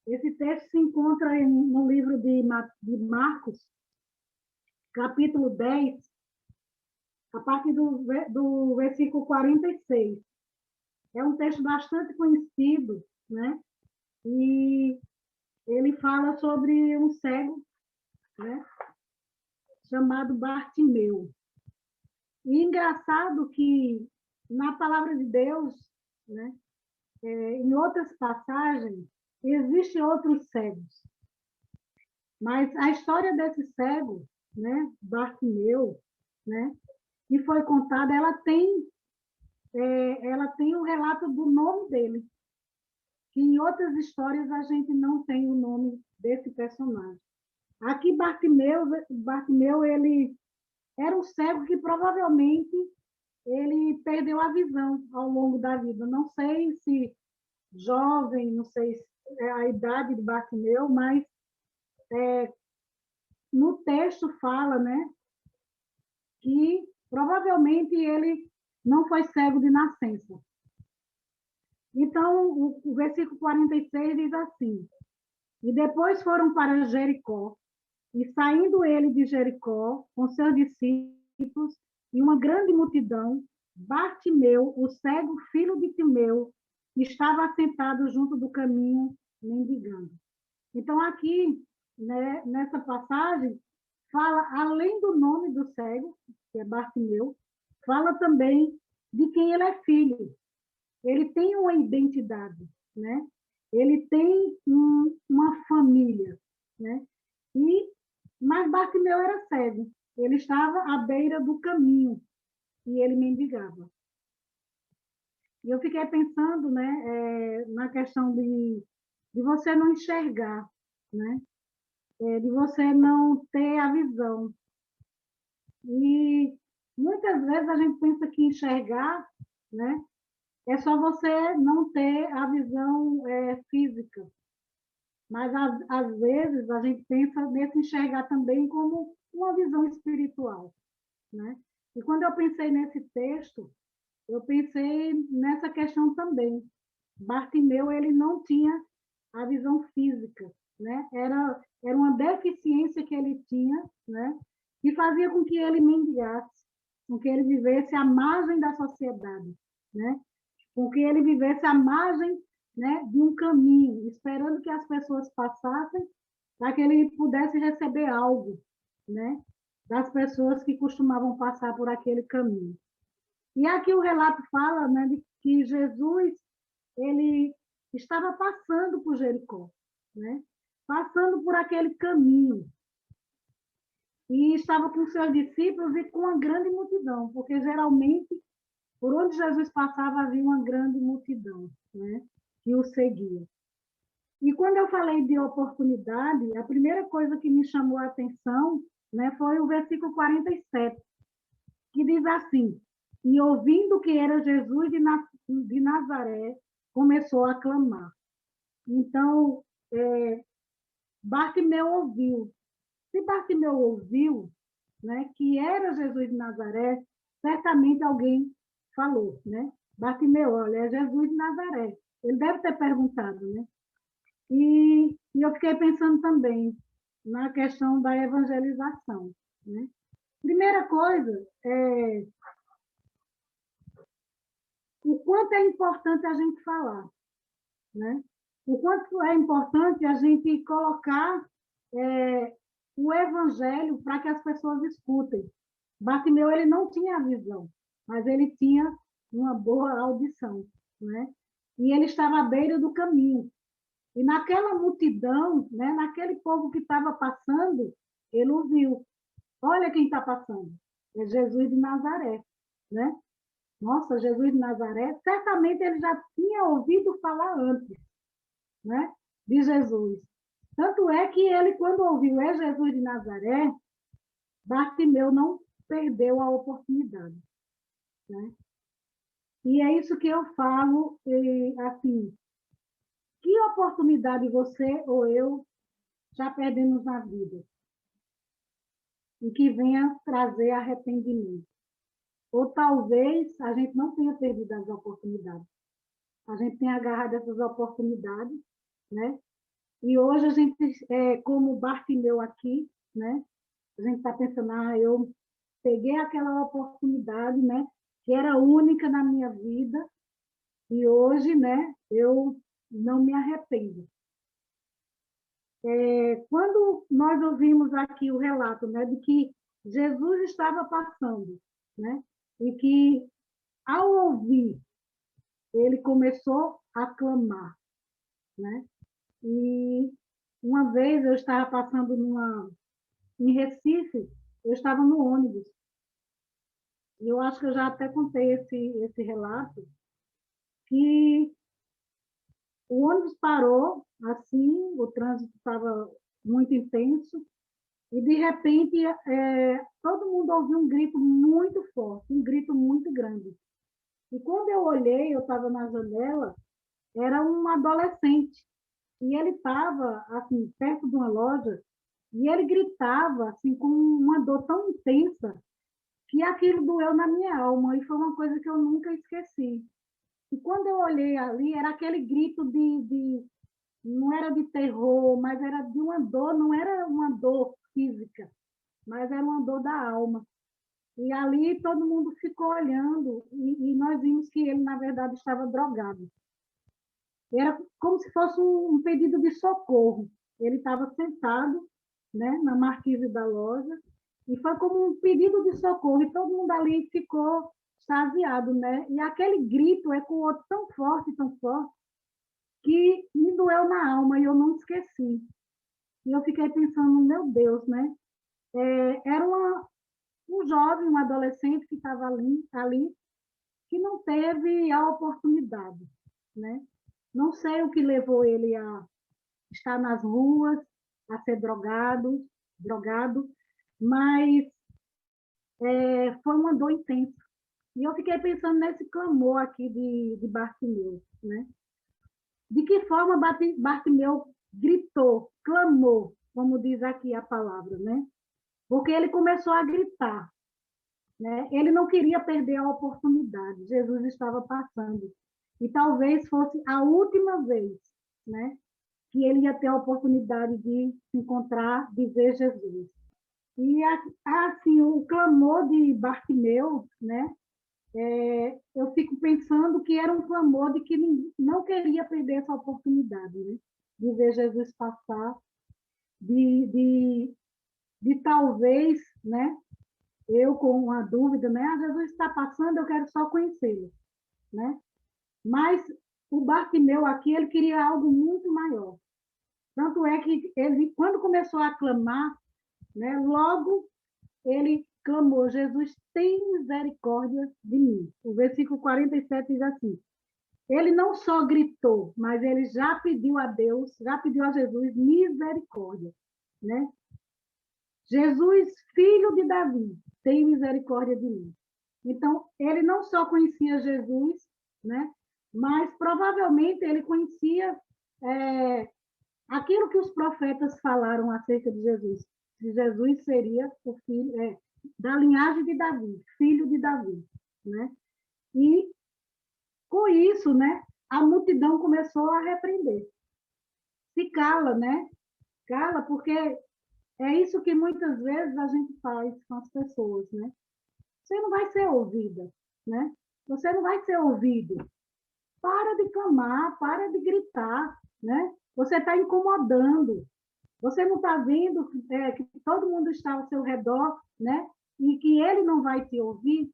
Esse texto se encontra no livro de Marcos, capítulo 10, a partir do versículo 46. É um texto bastante conhecido, né? E ele fala sobre um cego, né? Chamado Bartimeu. E engraçado que na palavra de Deus, né? Em outras passagens, existem outros cegos. Mas a história desse cego, né, Bartimeu, né, que foi contada, ela tem o relato do nome dele, que em outras histórias a gente não tem o nome desse personagem. Aqui Bartimeu ele era um cego que provavelmente ele perdeu a visão ao longo da vida. Não sei se jovem, não sei se é a idade de Bartimeu, mas no texto fala, né, que provavelmente ele não foi cego de nascença. Então, o versículo 46 diz assim: E depois foram para Jericó, e saindo ele de Jericó, com seus discípulos e uma grande multidão, Bartimeu, o cego filho de Timeu, estava sentado junto do caminho, mendigando. Então, aqui, né, nessa passagem, fala, além do nome do cego, que é Bartimeu, fala também de quem ele é filho. Ele tem uma identidade, né? Ele tem uma família, né? Mas Bartimeu era cego. Ele estava à beira do caminho e ele mendigava. E eu fiquei pensando, né, na questão de você não enxergar, né? De você não ter a visão. E muitas vezes a gente pensa que enxergar, né, é só você não ter a visão física. Mas, às vezes, a gente pensa nesse enxergar também como uma visão espiritual, né? E quando eu pensei nesse texto, eu pensei nessa questão também. Bartimeu, ele não tinha a visão física, né? Era uma deficiência que ele tinha, né? Que fazia com que ele mendigasse, com que ele vivesse à margem da sociedade, né? Com que ele vivesse à margem, né, de um caminho, esperando que as pessoas passassem para que ele pudesse receber algo, né, das pessoas que costumavam passar por aquele caminho. E aqui o relato fala, né, de que Jesus ele estava passando por Jericó, né, passando por aquele caminho e estava com seus discípulos e com uma grande multidão, porque geralmente por onde Jesus passava havia uma grande multidão, né, que o seguia. E quando eu falei de oportunidade, a primeira coisa que me chamou a atenção, né, foi o versículo 47, que diz assim: E ouvindo que era Jesus de Nazaré, começou a clamar. Então, Bartimeu ouviu. Se Bartimeu ouviu, né, que era Jesus de Nazaré, certamente alguém falou, né? Bartimeu, olha, é Jesus de Nazaré. Ele deve ter perguntado, né? E eu fiquei pensando também na questão da evangelização, né? Primeira coisa, o quanto é importante a gente falar, né? O quanto é importante a gente colocar o evangelho para que as pessoas escutem. Bartimeu, ele não tinha a visão, mas ele tinha uma boa audição, né? E ele estava à beira do caminho. E naquela multidão, né, naquele povo que estava passando, ele ouviu. Olha quem está passando. É Jesus de Nazaré, né? Nossa, Jesus de Nazaré, certamente ele já tinha ouvido falar antes, né, de Jesus. Tanto é que ele, quando ouviu é Jesus de Nazaré, Bartimeu não perdeu a oportunidade, né? E é isso que eu falo, assim, que oportunidade você ou eu já perdemos na vida e que venha trazer arrependimento. Ou talvez a gente não tenha perdido as oportunidades. A gente tenha agarrado essas oportunidades, né? E hoje a gente, como Bartimeu aqui, né? A gente está pensando, eu peguei aquela oportunidade, né? Que era única na minha vida, e hoje, né? Eu não me arrependo. Quando nós ouvimos aqui o relato, né? De que Jesus estava passando, né? E que, ao ouvir, ele começou a clamar, né? E uma vez eu estava passando em Recife, eu estava no ônibus, e eu acho que eu já até contei esse relato, que o ônibus parou, assim, o trânsito estava muito intenso, e de repente todo mundo ouviu um grito muito forte, um grito muito grande. E quando eu olhei, eu estava na janela, era um adolescente, e ele estava assim perto de uma loja, e ele gritava assim com uma dor tão intensa que aquilo doeu na minha alma, e foi uma coisa que eu nunca esqueci. E quando eu olhei ali, era aquele grito não era de terror, mas era de uma dor, não era uma dor física, mas era uma dor da alma. E ali todo mundo ficou olhando, e nós vimos que ele, na verdade, estava drogado. Era como se fosse um pedido de socorro. Ele estava sentado, né, na marquise da loja, e foi como um pedido de socorro, e todo mundo ali ficou extasiado, né? E aquele grito ecoou tão forte, que me doeu na alma e eu não esqueci. E eu fiquei pensando, meu Deus, né? Era um jovem, um adolescente que estava ali, que não teve a oportunidade, né? Não sei o que levou ele a estar nas ruas, a ser drogado, mas foi uma dor intensa. E eu fiquei pensando nesse clamor aqui de Bartimeu, né? De que forma Bartimeu gritou, clamou, como diz aqui a palavra, né? Porque ele começou a gritar, né? Ele não queria perder a oportunidade. Jesus estava passando. E talvez fosse a última vez, né? Que ele ia ter a oportunidade de se encontrar, de ver Jesus. E assim, o clamor de Bartimeu, né? Eu fico pensando que era um clamor de que não queria perder essa oportunidade, né? De ver Jesus passar, de, de, de talvez, né? Eu com uma dúvida, né? Jesus está passando, eu quero só conhecê-lo, né? Mas o Bartimeu aqui, ele queria algo muito maior. Tanto é que ele, quando começou a clamar, né? Logo ele clamou: Jesus, tem misericórdia de mim. O versículo 47 diz assim: ele não só gritou, mas ele já pediu a Deus, já pediu a Jesus misericórdia, né? Jesus, filho de Davi, tem misericórdia de mim. Então, ele não só conhecia Jesus, né? Mas provavelmente ele conhecia aquilo que os profetas falaram acerca de Jesus. Que Jesus seria o filho da linhagem de Davi, filho de Davi, né? E com isso, né? A multidão começou a repreender. Se cala, né? Cala, porque é isso que muitas vezes a gente faz com as pessoas, né? Você não vai ser ouvida, né? Você não vai ser ouvido. Para de clamar, para de gritar, né? Você está incomodando. Você não está vendo que todo mundo está ao seu redor, né? E que ele não vai te ouvir.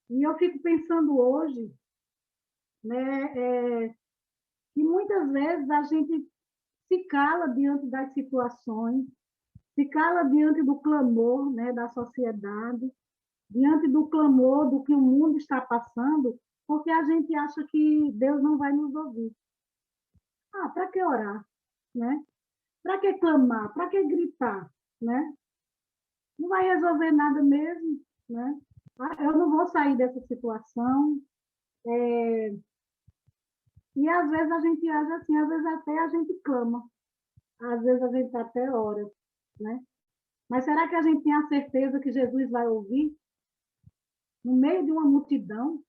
E eu fico pensando hoje, né? Que muitas vezes a gente se cala diante das situações, se cala diante do clamor, né, da sociedade, diante do clamor do que o mundo está passando, porque a gente acha que Deus não vai nos ouvir. Para que orar, né? Para que clamar? Para que gritar, né? Não vai resolver nada mesmo, né? Eu não vou sair dessa situação. E às vezes a gente age assim, às vezes até a gente clama, às vezes a gente até ora, né? Mas será que a gente tem a certeza que Jesus vai ouvir no meio de uma multidão?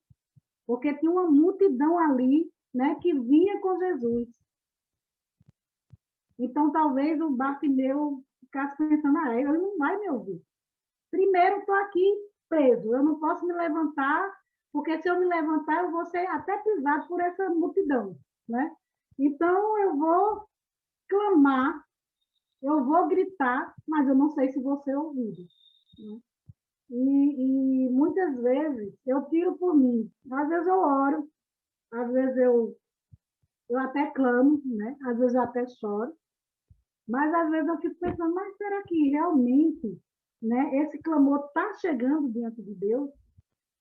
Porque tinha uma multidão ali, né, que vinha com Jesus. Então, talvez o Bartimeu ficasse pensando, ele não vai me ouvir. Primeiro, estou aqui preso, eu não posso me levantar, porque se eu me levantar, eu vou ser até pisado por essa multidão, né? Então, eu vou clamar, eu vou gritar, mas eu não sei se vou ser ouvido. Né? E muitas vezes eu tiro por mim. Às vezes eu oro, às vezes eu até clamo, né? Às vezes eu até choro, mas às vezes eu fico pensando, mas será que realmente, né, esse clamor está chegando diante de Deus?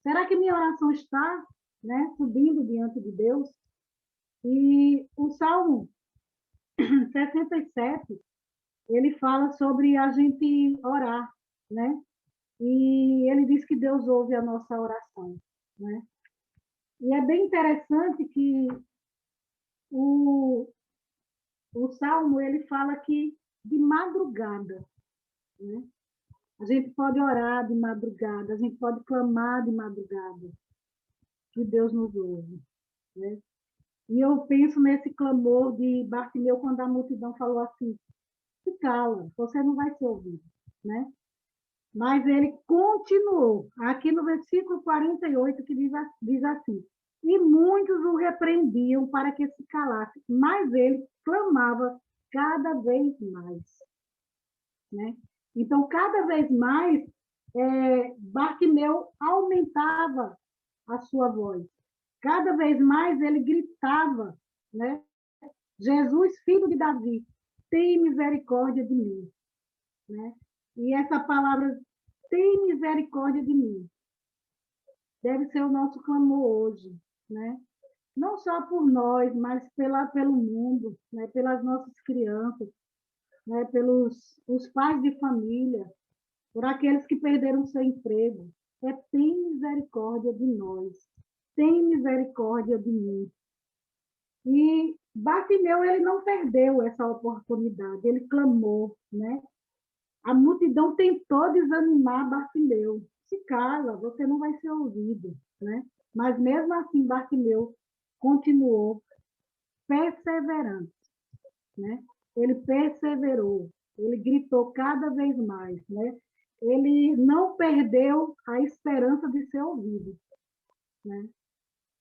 Será que minha oração está, né, subindo diante de Deus? E o Salmo 67, ele fala sobre a gente orar, né? E ele diz que Deus ouve a nossa oração, né? E é bem interessante que o, o Salmo, ele fala que de madrugada, né? A gente pode orar de madrugada, a gente pode clamar de madrugada, que Deus nos ouve, né? E eu penso nesse clamor de Bartimeu quando a multidão falou assim, se cala, você não vai ser ouvido, né? Mas ele continuou, aqui no versículo 48, que diz assim, e muitos o repreendiam para que se calasse, mas ele clamava cada vez mais, né? Então, cada vez mais, Bartimeu aumentava a sua voz. Cada vez mais ele gritava, né? Jesus, filho de Davi, tem misericórdia de mim, né? E essa palavra, tem misericórdia de mim, deve ser o nosso clamor hoje, né? Não só por nós, mas pelo mundo, né? Pelas nossas crianças, né? Pelos os pais de família, por aqueles que perderam seu emprego. Tem misericórdia de nós, tem misericórdia de mim. E Bartimeu, ele não perdeu essa oportunidade, ele clamou, né? A multidão tentou desanimar Bartimeu. Se cala, você não vai ser ouvido, né? Mas mesmo assim, Bartimeu continuou perseverante, né? Ele perseverou, ele gritou cada vez mais, né? Ele não perdeu a esperança de ser ouvido, né?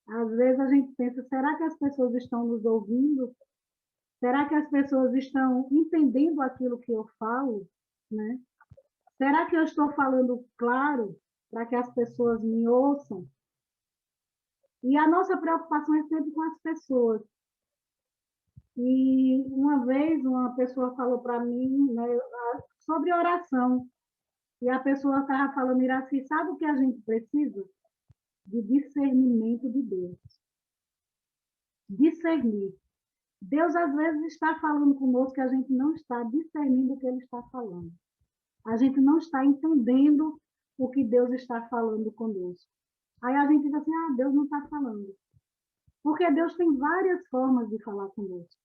Às vezes a gente pensa, será que as pessoas estão nos ouvindo? Será que as pessoas estão entendendo aquilo que eu falo, né? Será que eu estou falando claro para que as pessoas me ouçam? E a nossa preocupação é sempre com as pessoas. E uma vez uma pessoa falou para mim, né, sobre oração. E a pessoa estava falando, Iraci, sabe o que a gente precisa? De discernimento de Deus. Discernir. Deus, às vezes, está falando conosco que a gente não está discernindo o que Ele está falando. A gente não está entendendo o que Deus está falando conosco. Aí a gente diz assim, Deus não está falando. Porque Deus tem várias formas de falar conosco,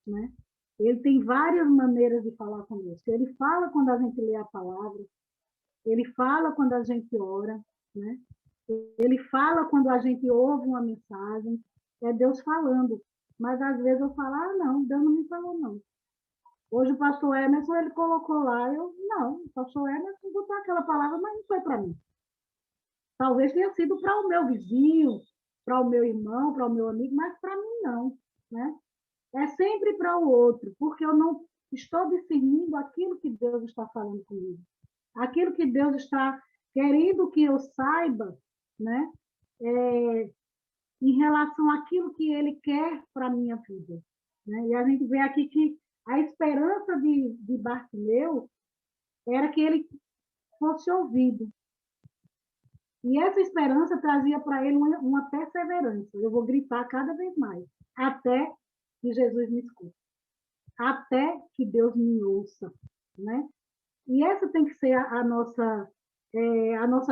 né? Ele tem várias maneiras de falar conosco. Ele fala quando a gente lê a palavra, ele fala quando a gente ora, né? Ele fala quando a gente ouve uma mensagem, é Deus falando. Mas às vezes eu falo, não, Deus não me falou, não. Hoje o pastor Emerson, ele colocou lá, não, o pastor Emerson botou aquela palavra, mas não foi para mim. Talvez tenha sido para o meu vizinho, para o meu irmão, para o meu amigo, mas para mim não, né? É sempre para o outro, porque eu não estou discernindo aquilo que Deus está falando comigo. Aquilo que Deus está querendo que eu saiba, né? Em relação àquilo que Ele quer para a minha vida. Né? E a gente vê aqui que a esperança de Bartimeu era que ele fosse ouvido. E essa esperança trazia para ele uma perseverança. Eu vou gritar cada vez mais, até que Jesus me escute, até que Deus me ouça, né? E essa tem que ser a nossa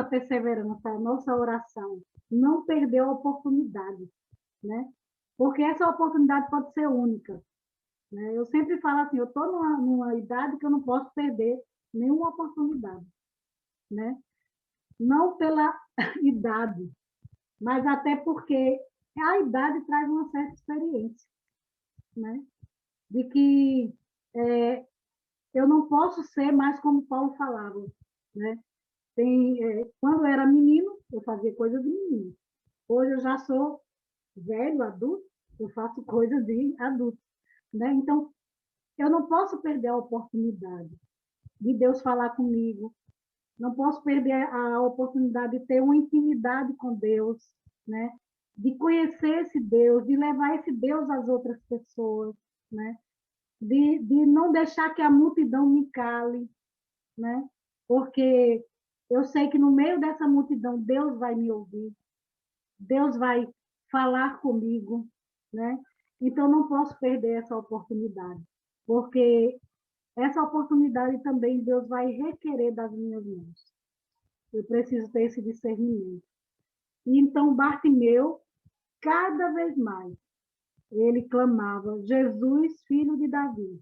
perseverança, a nossa oração. Não perder a oportunidade, né? Porque essa oportunidade pode ser única. Né? Eu sempre falo assim, eu estou numa idade que eu não posso perder nenhuma oportunidade, né? Não pela idade, mas até porque a idade traz uma certa experiência, né? De que eu não posso ser mais como Paulo falava, né? Quando eu era menino, eu fazia coisas de menino. Hoje eu já sou velho, adulto, eu faço coisas de adulto, né? Então, eu não posso perder a oportunidade de Deus falar comigo, não posso perder a oportunidade de ter uma intimidade com Deus, né? De conhecer esse Deus, de levar esse Deus às outras pessoas, né? De não deixar que a multidão me cale, né? Porque eu sei que no meio dessa multidão Deus vai me ouvir, Deus vai falar comigo, né? Então não posso perder essa oportunidade, porque essa oportunidade também Deus vai requerer das minhas mãos. Eu preciso ter esse discernimento. E então Bartimeu, cada vez mais, ele clamava: Jesus, filho de Davi,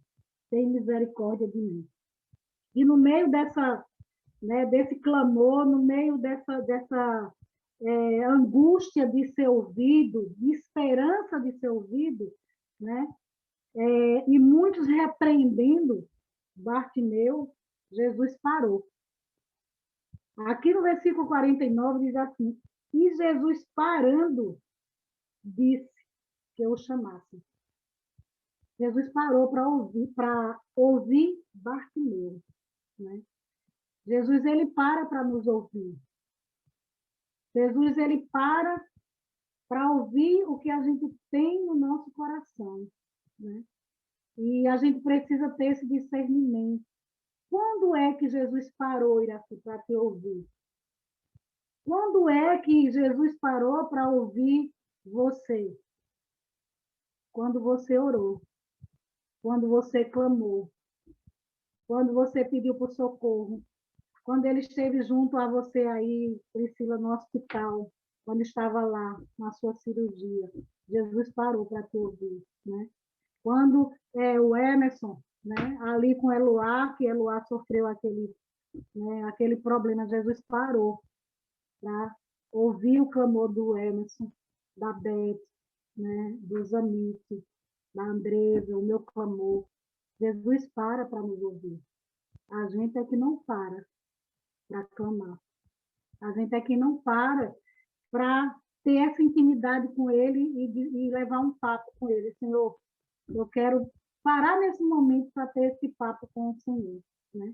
tem misericórdia de mim. E no meio desse clamor, no meio dessa angústia de ser ouvido, de esperança de ser ouvido, né? E muitos repreendendo Bartimeu, Jesus parou. Aqui no versículo 49 diz assim: e Jesus parando, disse que eu o chamasse. Jesus parou para ouvir Bartimeu, né? Jesus ele para nos ouvir. Jesus ele para ouvir o que a gente tem no nosso coração, né? E a gente precisa ter esse discernimento. Quando é que Jesus parou, Iraci, para te ouvir? Quando é que Jesus parou para ouvir você? Quando você orou, quando você clamou, quando você pediu por socorro, quando ele esteve junto a você aí, Priscila, no hospital, quando estava lá na sua cirurgia, Jesus parou para te ouvir, né? Quando o Emerson, né, ali com Eloá, que Eloá sofreu aquele problema, Jesus parou para ouvir o clamor do Emerson, da Beth, né, dos Anitte, da Andresa, o meu clamor. Jesus para nos ouvir. A gente é que não para clamar. A gente é que não para ter essa intimidade com Ele e levar um papo com Ele. Senhor, eu quero parar nesse momento para ter esse papo com o Senhor, né?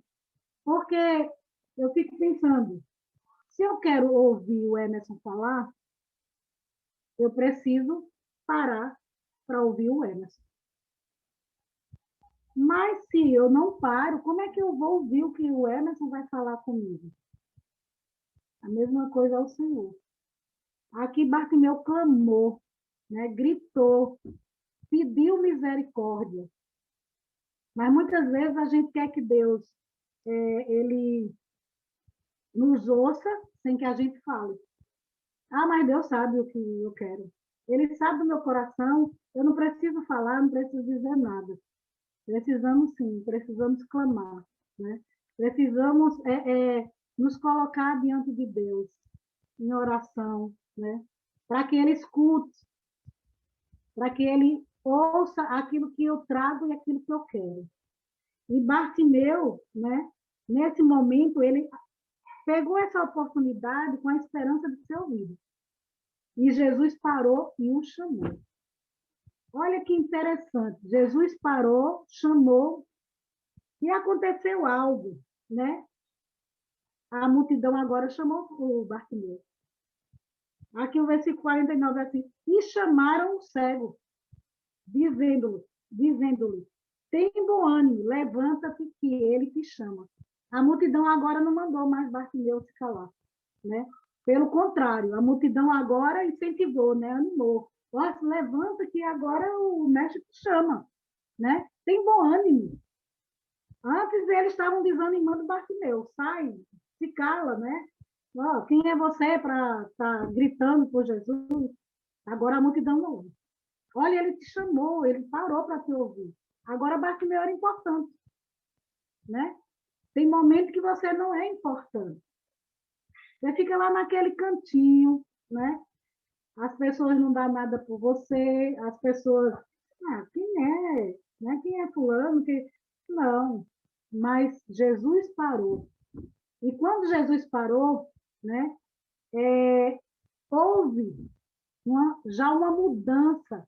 Porque eu fico pensando, se eu quero ouvir o Emerson falar, eu preciso parar para ouvir o Emerson. Mas se eu não paro, como é que eu vou ouvir o que o Emerson vai falar comigo? A mesma coisa ao Senhor. Aqui Bartimeu clamou, né? Gritou, pediu misericórdia. Mas muitas vezes a gente quer que Deus ele nos ouça sem que a gente fale. Ah, mas Deus sabe o que eu quero. Ele sabe do meu coração, eu não preciso falar, não preciso dizer nada. Precisamos sim, precisamos clamar, né? Precisamos nos colocar diante de Deus em oração, né? Para que Ele escute, para que Ele ouça aquilo que eu trago e aquilo que eu quero. E Bartimeu, né? Nesse momento, ele pegou essa oportunidade com a esperança de ser ouvido. E Jesus parou e o chamou. Olha que interessante. Jesus parou, chamou e aconteceu algo, né? A multidão agora chamou o Bartimeu. Aqui o versículo 49 é assim: e chamaram o cego, dizendo-lhe, tem bom ânimo, levanta-te que ele te chama. A multidão agora não mandou mais Bartimeu se calar, né? Pelo contrário, a multidão agora incentivou, né? Animou. Nossa, levanta que agora o mestre te chama, né? Tem bom ânimo. Antes eles estavam desanimando Bartimeu, sai, se cala, né? Oh, quem é você para estar gritando por Jesus? Agora a multidão não ouve. Olha, ele te chamou, ele parou para te ouvir. Agora Bartimeu era importante, né? Tem momento que você não é importante. Você fica lá naquele cantinho, né? As pessoas não dão nada por você, as pessoas, quem é? Né? Quem é fulano? Não, mas Jesus parou. E quando Jesus parou, né, houve já uma mudança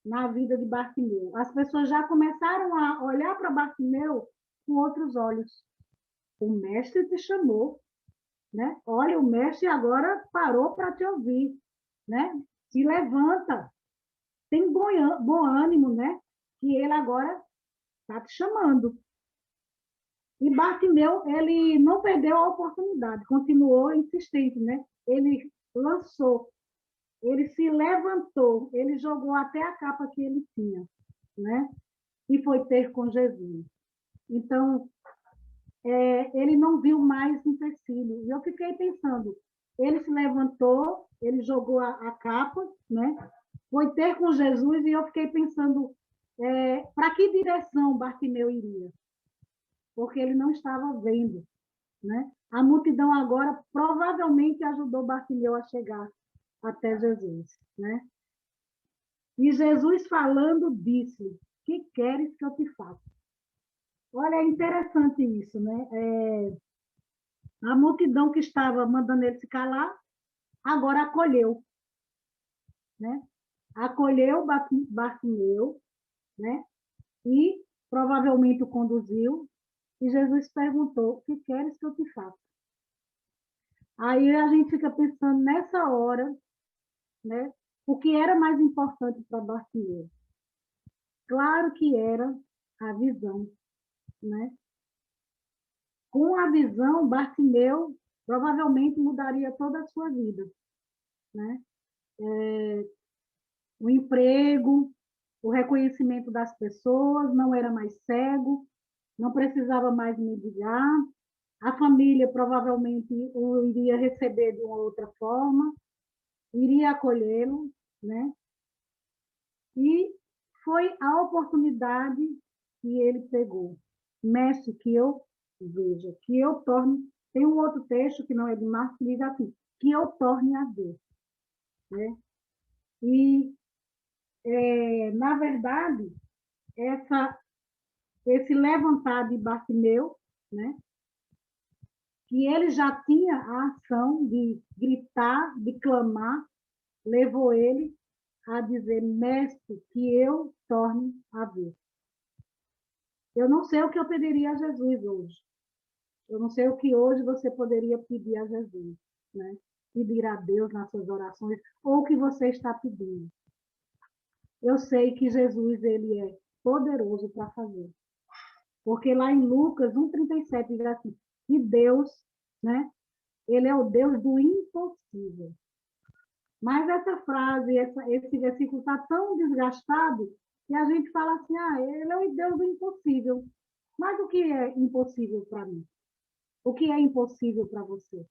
na vida de Bartimeu. As pessoas já começaram a olhar para Bartimeu com outros olhos. O mestre te chamou, né? Olha, o mestre agora parou para te ouvir, né? Se levanta, tem bom ânimo, né? Que ele agora está te chamando. E Bartimeu, ele não perdeu a oportunidade, continuou insistente, né? Ele lançou, ele se levantou, ele jogou até a capa que ele tinha, né? E foi ter com Jesus. Então, ele não viu mais empecilho. E eu fiquei pensando, ele se levantou, ele jogou a capa, né? Foi ter com Jesus, e eu fiquei pensando, para que direção Bartimeu iria? Porque ele não estava vendo, né? A multidão agora provavelmente ajudou Bartimeu a chegar até Jesus, né? E Jesus falando disse: que queres que eu te faça? Olha, é interessante isso, né? A multidão que estava mandando ele se calar, agora acolheu, né? Acolheu Bartimeu, né? E provavelmente o conduziu, e Jesus perguntou: o que queres que eu te faça? Aí a gente fica pensando nessa hora, né? O que era mais importante para Bartimeu? Claro que era a visão, né? Com a visão, Bartimeu provavelmente mudaria toda a sua vida, né? O emprego, o reconhecimento das pessoas, não era mais cego, não precisava mais mendigar, a família provavelmente o iria receber de uma outra forma, iria acolhê-lo, né? E foi a oportunidade que ele pegou. Mestre, que eu veja, que eu torne... Tem um outro texto que não é de Marcos, que diz assim, que eu torne a ver, né? E, na verdade, esse levantar de Bartimeu, né? Que ele já tinha a ação de gritar, de clamar, levou ele a dizer: mestre, que eu torne a ver. Eu não sei o que eu pediria a Jesus hoje. Eu não sei o que hoje você poderia pedir a Jesus, né? Pedir a Deus nas suas orações, ou o que você está pedindo. Eu sei que Jesus, ele é poderoso para fazer. Porque lá em Lucas 1,37 diz assim, que Deus, né? Ele é o Deus do impossível. Mas essa frase, esse versículo está tão desgastado que a gente fala assim, ele é o Deus do impossível. Mas o que é impossível para mim? O que é impossível para você?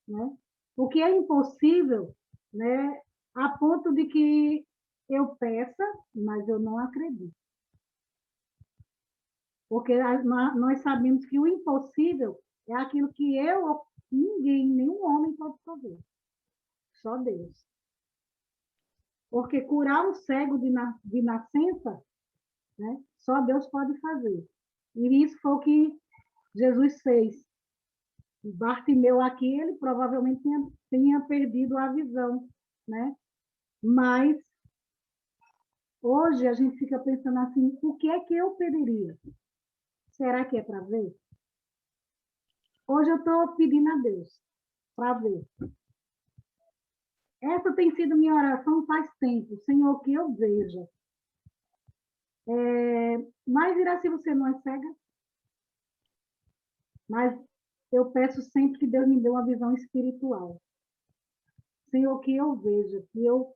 Né? O que é impossível, né, a ponto de que eu peça, mas eu não acredito. Porque nós sabemos que o impossível é aquilo que ninguém, nenhum homem pode fazer. Só Deus. Porque curar um cego de nascença, né, só Deus pode fazer. E isso foi o que Jesus fez. Bartimeu aqui, ele provavelmente tenha perdido a visão, né? Mas hoje a gente fica pensando assim, o que é que eu pediria? Será que é para ver? Hoje eu estou pedindo a Deus para ver. Essa tem sido minha oração faz tempo, Senhor, que eu veja. Mas, Iraci, você não é cega? Mas eu peço sempre que Deus me dê uma visão espiritual. Senhor, que eu veja, que eu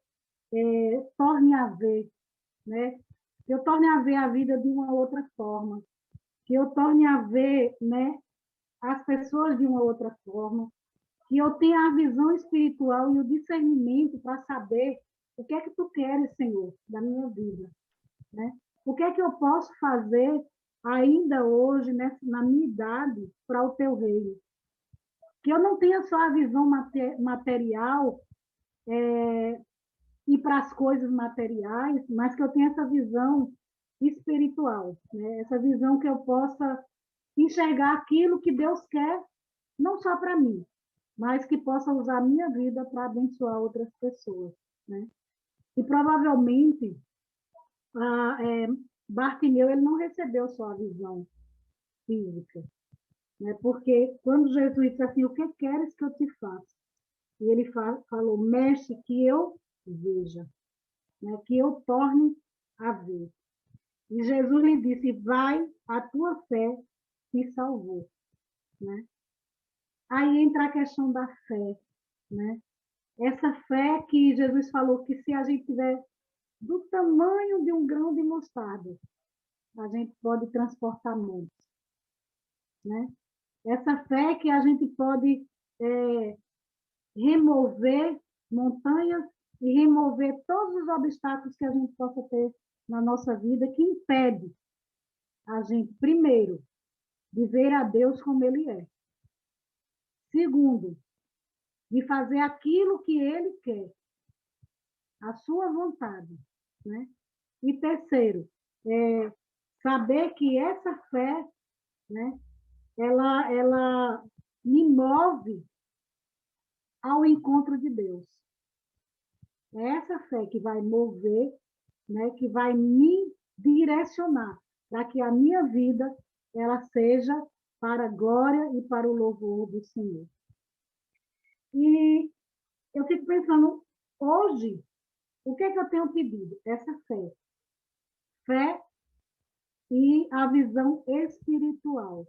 torne a ver, né? Que eu torne a ver a vida de uma outra forma. Que eu torne a ver, né, as pessoas de uma outra forma. Que eu tenha a visão espiritual e o discernimento para saber o que é que tu queres, Senhor, da minha vida, né? O que é que eu posso fazer ainda hoje, né, na minha idade, para o teu reino? Que eu não tenha só a visão material e para as coisas materiais, mas que eu tenha essa visão espiritual espiritual, né? Essa visão que eu possa enxergar aquilo que Deus quer, não só para mim, mas que possa usar a minha vida para abençoar outras pessoas, né? E provavelmente Bartimeu ele não recebeu só a visão física, né? Porque quando Jesus disse assim, o que queres que eu te faça? E ele falou, mestre, que eu veja, né? Que eu torne a ver. E Jesus lhe disse, vai, a tua fé te salvou, né? Aí entra a questão da fé, né? Essa fé que Jesus falou que se a gente tiver do tamanho de um grão de mostarda, a gente pode transportar montes, né? Essa fé que a gente pode remover montanhas e remover todos os obstáculos que a gente possa ter na nossa vida que impede a gente, primeiro, de ver a Deus como Ele é. Segundo, de fazer aquilo que Ele quer, a sua vontade, né? E terceiro, saber que essa fé, né, ela me move ao encontro de Deus. É essa fé que vai mover, né, que vai me direcionar para que a minha vida ela seja para a glória e para o louvor do Senhor. E eu fico pensando, hoje, o que é que eu tenho pedido? Essa fé. Fé e a visão espiritual.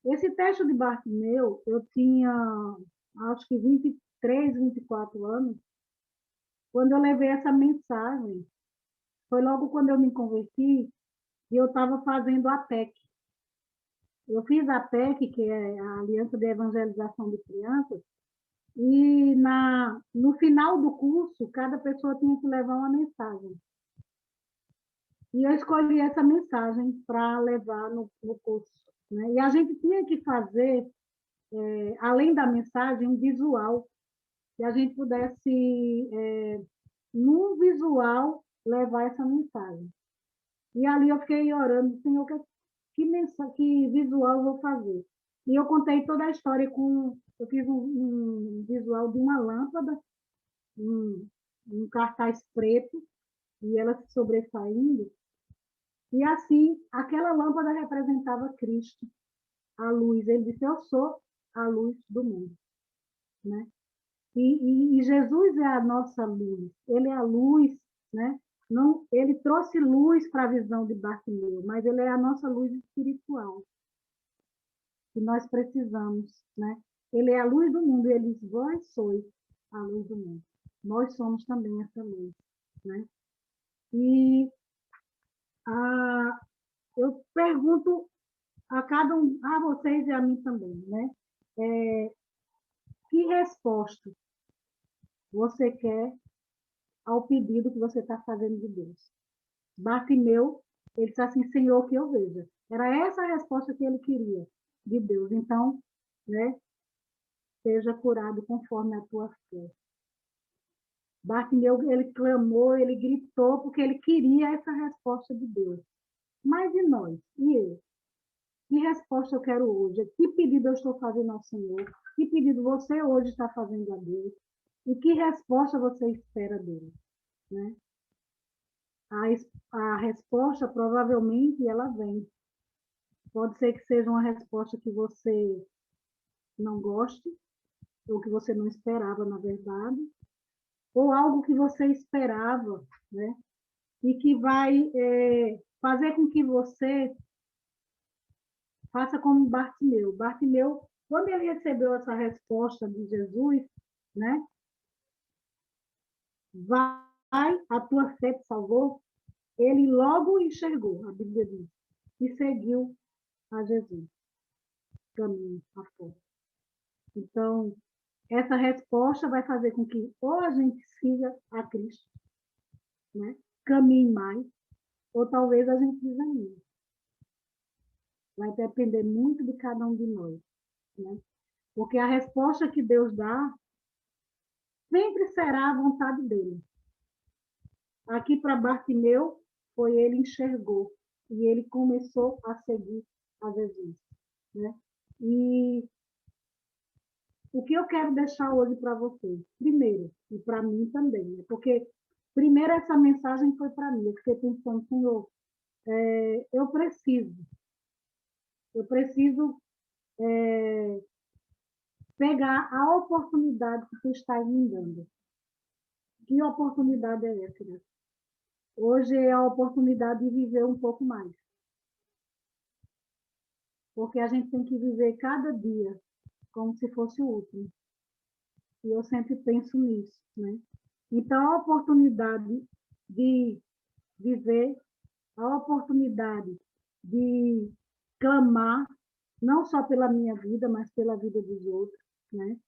Esse texto de Bartimeu, eu tinha, acho que 23, 24 anos, quando eu levei essa mensagem. Foi logo quando eu me converti e eu estava fazendo a PEC. Eu fiz a PEC, que é a Aliança de Evangelização de Crianças, e no final do curso, cada pessoa tinha que levar uma mensagem. E eu escolhi essa mensagem para levar no curso, né? E a gente tinha que fazer, além da mensagem, um visual, que a gente pudesse, num visual, levar essa mensagem. E ali eu fiquei orando, Senhor, que visual eu vou fazer? E eu contei toda a história eu fiz um visual de uma lâmpada, um cartaz preto, e ela se sobressaindo. E assim, aquela lâmpada representava Cristo, a luz. Ele disse, eu sou a luz do mundo, né? E Jesus é a nossa luz. Ele é a luz, né? Não, ele trouxe luz para a visão de Bartimeu, mas ele é a nossa luz espiritual, que nós precisamos, né? Ele é a luz do mundo, e ele diz, vós sois a luz do mundo. Nós somos também essa luz, né? E eu pergunto a cada um, a vocês e a mim também, né? Que resposta você quer ao pedido que você está fazendo de Deus? Bartimeu, ele disse assim, Senhor, que eu veja. Era essa a resposta que ele queria de Deus. Então, né, seja curado conforme a tua fé. Bartimeu, ele clamou, ele gritou, porque ele queria essa resposta de Deus. Mas e nós? E eu? Que resposta eu quero hoje? Que pedido eu estou fazendo ao Senhor? Que pedido você hoje está fazendo a Deus? E que resposta você espera dele? Né? A resposta, provavelmente, ela vem. Pode ser que seja uma resposta que você não goste, ou que você não esperava, na verdade, ou algo que você esperava, né? E que vai fazer com que você faça como Bartimeu. Bartimeu, quando ele recebeu essa resposta de Jesus, né? Vai, a tua fé te salvou, ele logo enxergou, a Bíblia diz, e seguiu a Jesus, caminho afora. Então, essa resposta vai fazer com que ou a gente siga a Cristo, né? Caminhe mais, ou talvez a gente desanime. Vai depender muito de cada um de nós, né? Porque a resposta que Deus dá sempre será a vontade dele. Aqui para Bartimeu, foi ele enxergou, e ele começou a seguir a Jesus, né? E o que eu quero deixar hoje para vocês, primeiro, e para mim também, né? Porque primeiro essa mensagem foi para mim, eu fiquei pensando, Senhor, eu preciso pegar a oportunidade que tu estás me dando. Que oportunidade é essa, né? Hoje é a oportunidade de viver um pouco mais, porque a gente tem que viver cada dia como se fosse o último. E eu sempre penso nisso, né? Então, a oportunidade de viver, a oportunidade de clamar, não só pela minha vida, mas pela vida dos outros, né?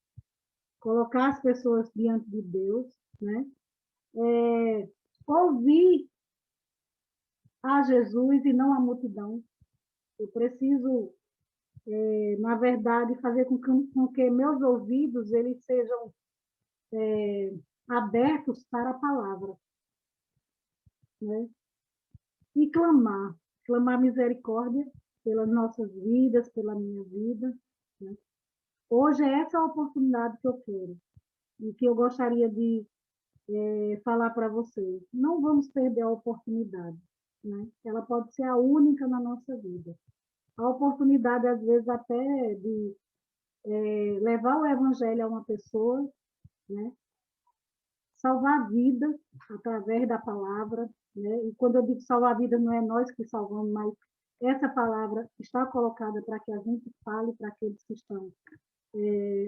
Colocar as pessoas diante de Deus, né? Ouvir a Jesus e não a multidão. Eu preciso, na verdade, fazer com que meus ouvidos eles sejam abertos para a palavra, né? E clamar misericórdia pelas nossas vidas, pela minha vida, né? Hoje é essa a oportunidade que eu quero e que eu gostaria de falar para vocês. Não vamos perder a oportunidade, né? Ela pode ser a única na nossa vida. A oportunidade, às vezes, até de levar o evangelho a uma pessoa, né? Salvar a vida através da palavra, né? E quando eu digo salvar a vida, não é nós que salvamos, mas essa palavra está colocada para que a gente fale para aqueles que estão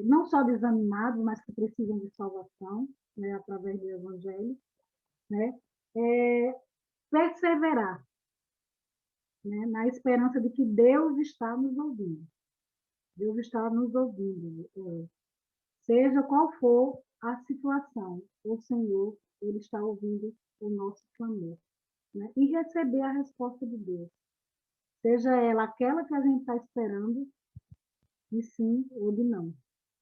não só desanimados, mas que precisam de salvação, né? Através do evangelho, né? É, perseverar, né? Na esperança de que Deus está nos ouvindo. Deus está nos ouvindo. Seja qual for a situação, o Senhor, Ele está ouvindo o nosso clamor, né? E receber a resposta de Deus. Seja ela aquela que a gente está esperando, de sim ou de não.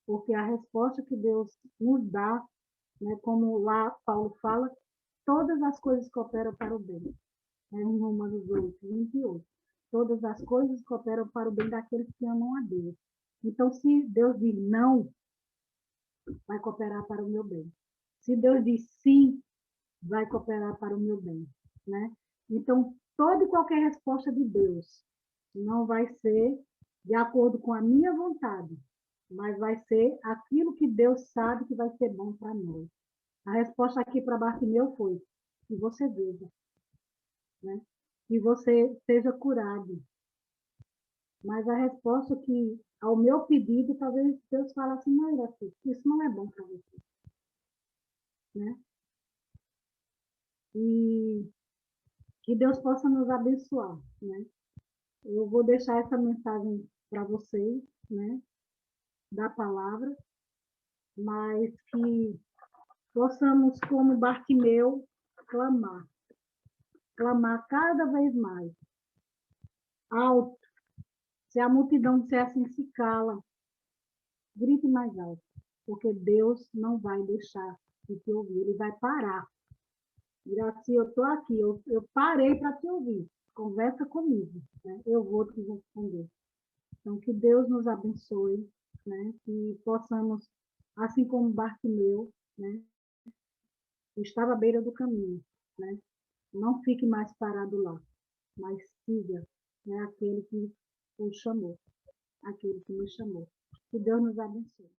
Porque a resposta que Deus nos dá, né, como lá Paulo fala, todas as coisas cooperam para o bem. Né, em Romanos 8, 28. Todas as coisas cooperam para o bem daqueles que amam a Deus. Então, se Deus diz não, vai cooperar para o meu bem. Se Deus diz sim, vai cooperar para o meu bem, né? Então, toda e qualquer resposta de Deus não vai ser de acordo com a minha vontade, mas vai ser aquilo que Deus sabe que vai ser bom para nós. A resposta aqui para Bartimeu foi que você veja, né? Que você seja curado. Mas a resposta que ao meu pedido, talvez Deus fale assim, não, Iraci, isso não é bom para você, né? E que Deus possa nos abençoar, né? Eu vou deixar essa mensagem para vocês, né? Da palavra, mas que possamos, como Bartimeu, clamar, clamar cada vez mais, alto. Se a multidão disser assim, se cala, grite mais alto, porque Deus não vai deixar de te ouvir, Ele vai parar. Iraci, eu estou aqui, eu parei para te ouvir, conversa comigo, né? Eu vou te responder. Então, que Deus nos abençoe, né? Que possamos, assim como Bartimeu, né? Estava à beira do caminho, né? Não fique mais parado lá, mas siga, né? Aquele que o chamou, aquele que me chamou. Que Deus nos abençoe.